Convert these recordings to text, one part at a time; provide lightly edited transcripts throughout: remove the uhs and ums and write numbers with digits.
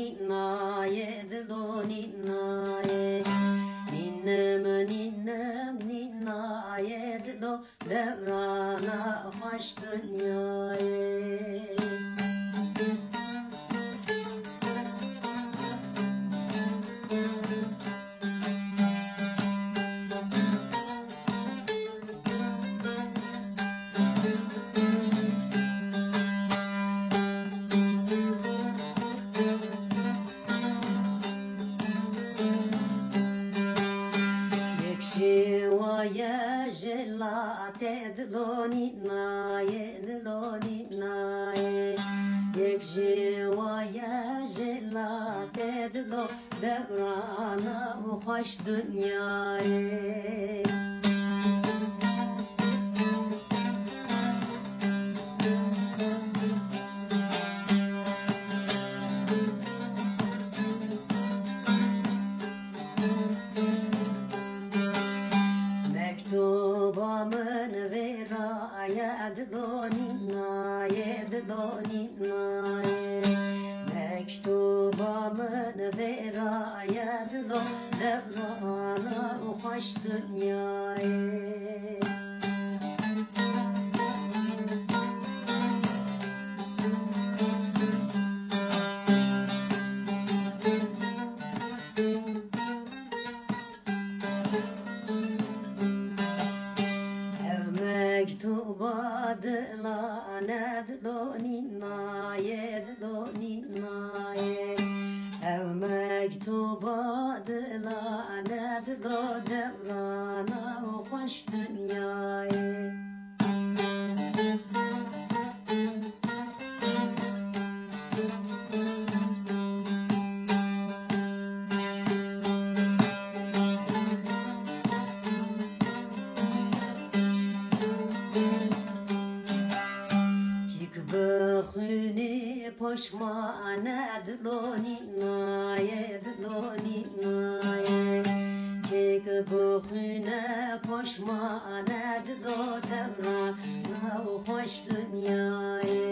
ninnaye dilo ninnaye Ninnem ninnaye dilo devrana hoş dünyayı Shiwaya jelate dloni naye dloni naye Yek shiwaya jelate dlo devrana hoş dünyayı Mektubamın veraya dloni naye dloni naye Mektubamın veraya dlo devrana hoş dünyayı Mektuba dlane dloni naye dloni naye Ev mektuba dlane dlo devrana hoş dünyayı Bıkhuni poşmane dloni naye dloni naye Kek bıkhune poşmane dlo devrana hoş dünyayı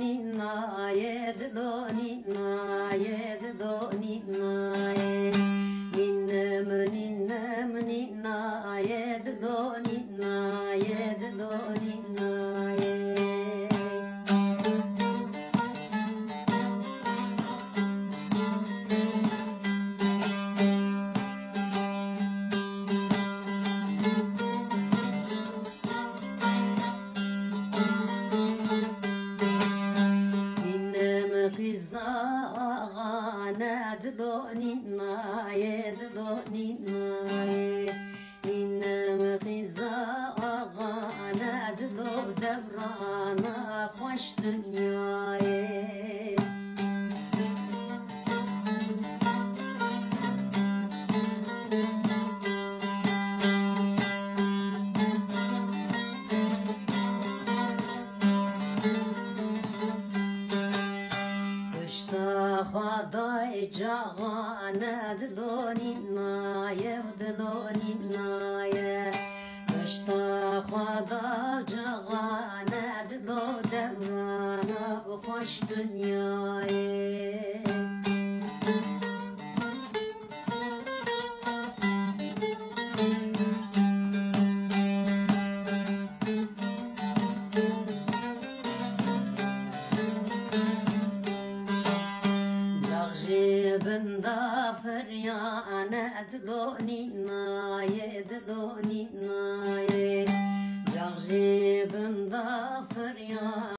Ninnaye dloni naye dloni naye Ninnem ninnaye dloni naye dloni naye Kızağana dloni naye dloni naye Ninnem kızağana dlo devrana hoş dünyayı Khaday jagana dloni naye dloni naye Kışta khada jagana dlo devrana hoş dünyayı Bında feryane dloni naye dloni naye Bında feryane